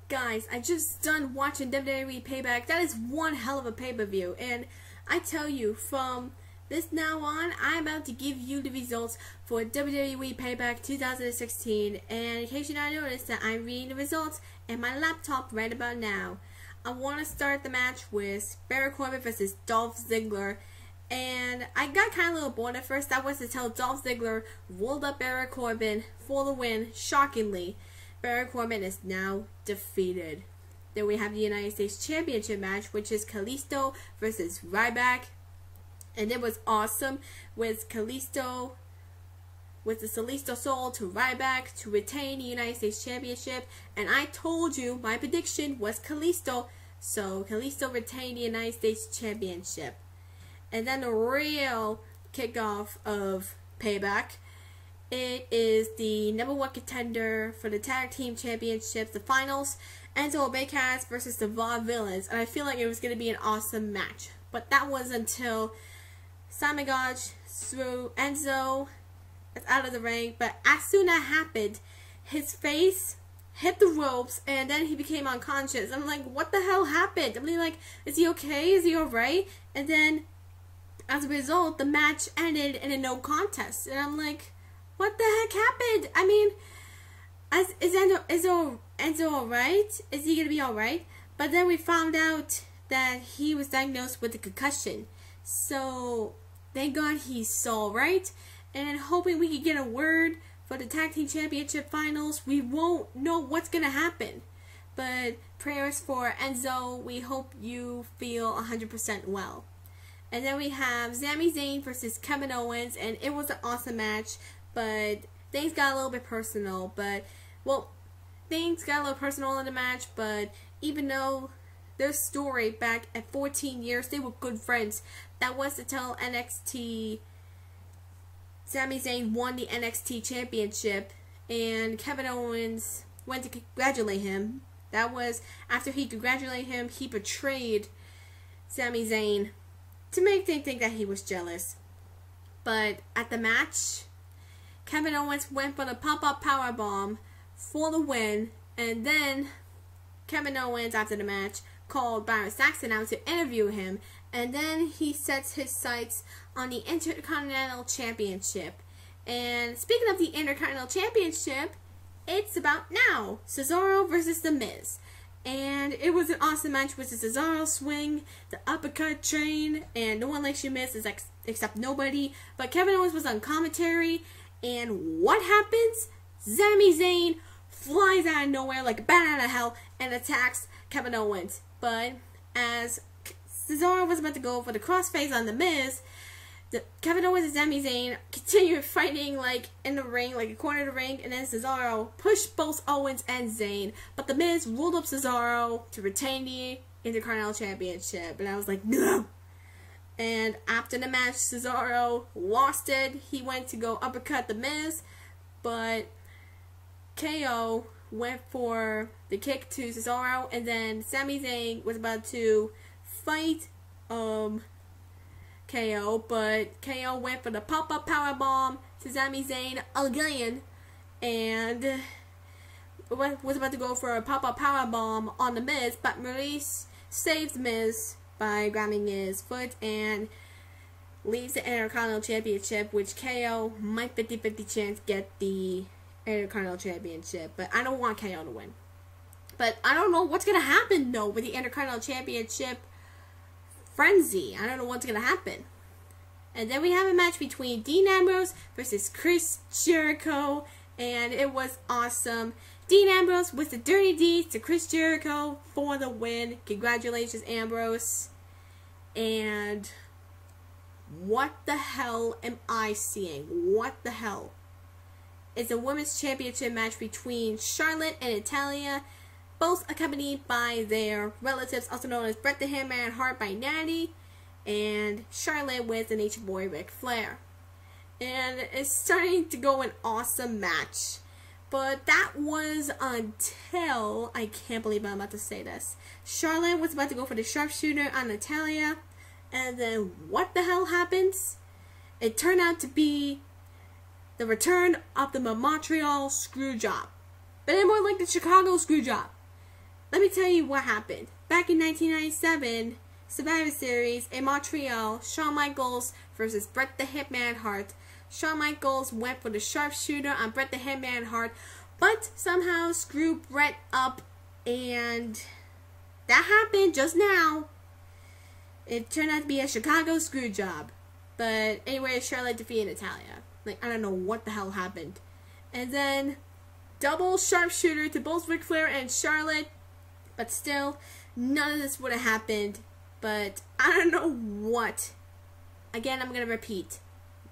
Guys, I just done watching WWE Payback. That is one hell of a pay-per-view. And I tell you, from this now on, I'm about to give you the results for WWE Payback 2016. And in case you not noticed that I'm reading the results in my laptop right about now. I want to start the match with Baron Corbin versus Dolph Ziggler. And I got kind of a little bored at first. That was to tell Dolph Ziggler rolled up Baron Corbin for the win, shockingly. Baron Corbin is now defeated. Then we have the United States Championship match, which is Kalisto versus Ryback. And it was awesome with Kalisto, with the Kalisto Soul to Ryback to retain the United States Championship. And I told you my prediction was Kalisto. So Kalisto retained the United States Championship. And then the real kickoff of Payback. It is the #1 contender for the Tag Team Championships, the finals, Enzo Baycats versus the Vaudevillains. And I feel like it was going to be an awesome match. But that was until Simon Gotch threw Enzo out of the ring. But as soon as that happened, his face hit the ropes and then he became unconscious. I'm like, what the hell happened? I'm like, is he okay? Is he alright? And then, as a result, the match ended in a no contest. And I'm like, what the heck happened? I mean, is Enzo alright? Is he gonna be alright? But then we found out that he was diagnosed with a concussion. So thank God he's alright. And hoping we could get a word for the Tag Team Championship Finals. We won't know what's gonna happen. But prayers for Enzo. We hope you feel 100% well. And then we have Sami Zayn versus Kevin Owens, and it was an awesome match. But things got a little bit personal. Things got a little personal in the match. But even though their story back at 14 years, they were good friends. That was to tell NXT. Sami Zayn won the NXT Championship, and Kevin Owens went to congratulate him. That was after he congratulated him, he betrayed Sami Zayn to make them think that he was jealous. But at the match, Kevin Owens went for the pop-up powerbomb for the win, and then Kevin Owens, after the match, called Byron Saxton out to interview him, and then he sets his sights on the Intercontinental Championship. And speaking of the Intercontinental Championship, it's about now. Cesaro versus The Miz. And it was an awesome match with the Cesaro swing, the uppercut train, and no one likes you Miz except nobody. But Kevin Owens was on commentary, and what happens? Sami Zayn flies out of nowhere like a bat out of hell and attacks Kevin Owens. But as Cesaro was about to go for the crossface on The Miz, Kevin Owens and Sami Zayn continued fighting like in the ring, like a corner of the ring, and then Cesaro pushed both Owens and Zayn. But The Miz rolled up Cesaro to retain the Intercontinental Championship, and I was like, no! And after the match, Cesaro lost it. He went to go uppercut The Miz, but KO went for the kick to Cesaro, and then Sami Zayn was about to fight KO, but KO went for the pop-up powerbomb to Sami Zayn again, and was about to go for a pop-up powerbomb on The Miz, but Maurice saves Miz by grabbing his foot and leaves the Intercontinental Championship, which KO might 50-50 chance get the Intercontinental Championship, but I don't want KO to win. But I don't know what's going to happen, though, with the Intercontinental Championship frenzy. I don't know what's going to happen. And then we have a match between Dean Ambrose versus Chris Jericho, and it was awesome. Dean Ambrose with the dirty deeds to Chris Jericho for the win. Congratulations, Ambrose. And what the hell am I seeing? What the hell? It's a women's championship match between Charlotte and Natalya, both accompanied by their relatives, also known as Bret the Hitman Hart by Natty, and Charlotte with the Nature Boy Ric Flair. And it's starting to go an awesome match. But that was until, I can't believe I'm about to say this, Charlotte was about to go for the sharpshooter on Natalya, and then what the hell happens? It turned out to be the return of the Montreal Screwjob. But more like the Chicago Screwjob. let me tell you what happened. Back in 1997, Survivor Series in Montreal, Shawn Michaels versus Bret the Hitman Hart. Shawn Michaels went for the sharpshooter on Bret the Hitman Hart, but somehow screwed Bret up, and that happened just now. It turned out to be a Chicago screw job. But anyway, Charlotte defeated Natalya. Like, I don't know what the hell happened. And then, double sharpshooter to both Ric Flair and Charlotte. But still, none of this would have happened. But I don't know what. Again, I'm going to repeat.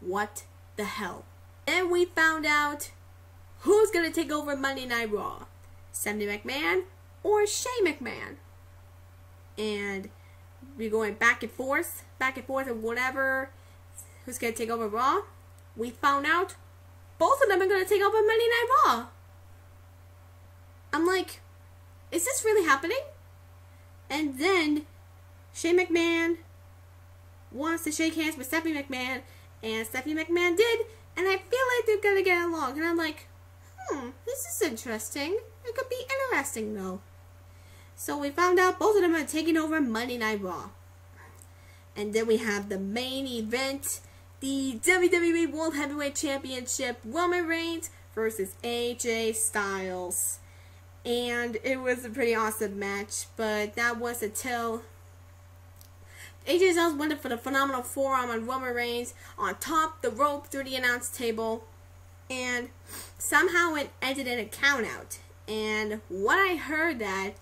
What the hell? And we found out who's going to take over Monday Night Raw. Stephanie McMahon or Shane McMahon. And we're going back and forth of whatever. Who's going to take over Raw? We found out both of them are going to take over Monday Night Raw. I'm like, is this really happening? And then Shane McMahon wants to shake hands with Stephanie McMahon, and Stephanie McMahon did, and I feel like they're going to get along. And I'm like, this is interesting. It could be interesting though. So we found out both of them are taking over Monday Night Raw. And then we have the main event, the WWE World Heavyweight Championship, Roman Reigns versus AJ Styles. And it was a pretty awesome match, but that was until AJ Styles went for the phenomenal forearm on Roman Reigns on top the rope through the announce table, and somehow it ended in a countout. And what I heard that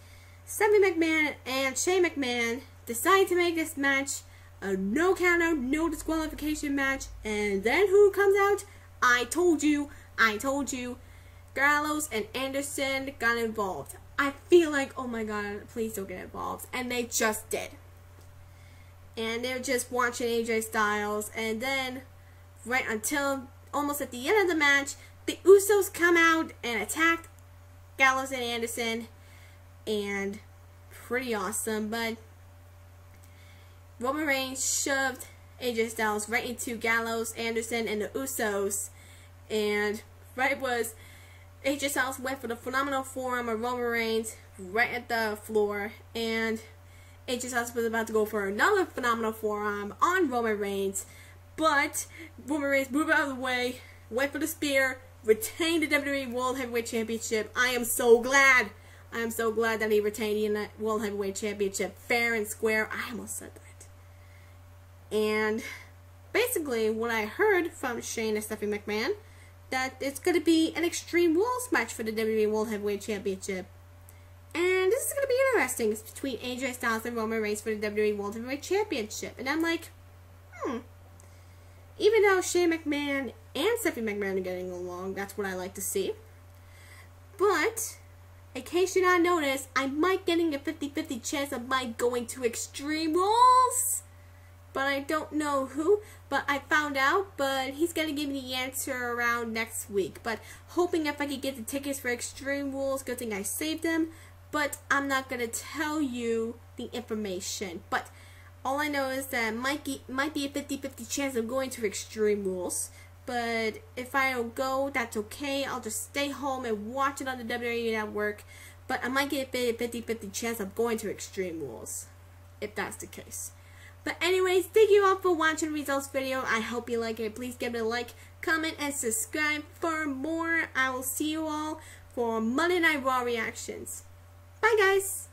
Stephanie McMahon and Shane McMahon decided to make this match a no countout, no disqualification match, and then who comes out? I told you, Gallows and Anderson got involved. I feel like, oh my god, please don't get involved, and they just did. And they're just watching AJ Styles, and then right until almost at the end of the match, the Usos come out and attack Gallows and Anderson, and pretty awesome, but Roman Reigns shoved AJ Styles right into Gallows, Anderson, and the Usos, and right was AJ Styles went for the phenomenal forearm of Roman Reigns right at the floor, and AJ Styles was about to go for another phenomenal forearm on Roman Reigns, but Roman Reigns moved out of the way, went for the spear, retained the WWE World Heavyweight Championship. I am so glad that he retained the World Heavyweight Championship fair and square. I almost said that. And basically, what I heard from Shane and Stephanie McMahon, that it's going to be an Extreme Rules match for the WWE World Heavyweight Championship. And this is going to be interesting. It's between AJ Styles and Roman Reigns for the WWE World Heavyweight Championship. And I'm like, even though Shane McMahon and Stephanie McMahon are getting along, that's what I like to see. But in case you're not noticed, I might getting a 50-50 chance of Mike going to Extreme Rules. But I don't know who. But I found out, but he's going to give me the answer around next week. But hoping if I could get the tickets for Extreme Rules, good thing I saved them. But I'm not going to tell you the information. But all I know is that might be a 50-50 chance of going to Extreme Rules. But if I don't go, that's okay. I'll just stay home and watch it on the WWE Network. But I might get a 50-50 chance of going to Extreme Rules, if that's the case. But anyways, thank you all for watching the results video. I hope you like it. Please give it a like, comment, and subscribe for more. I will see you all for Monday Night Raw reactions. Bye, guys.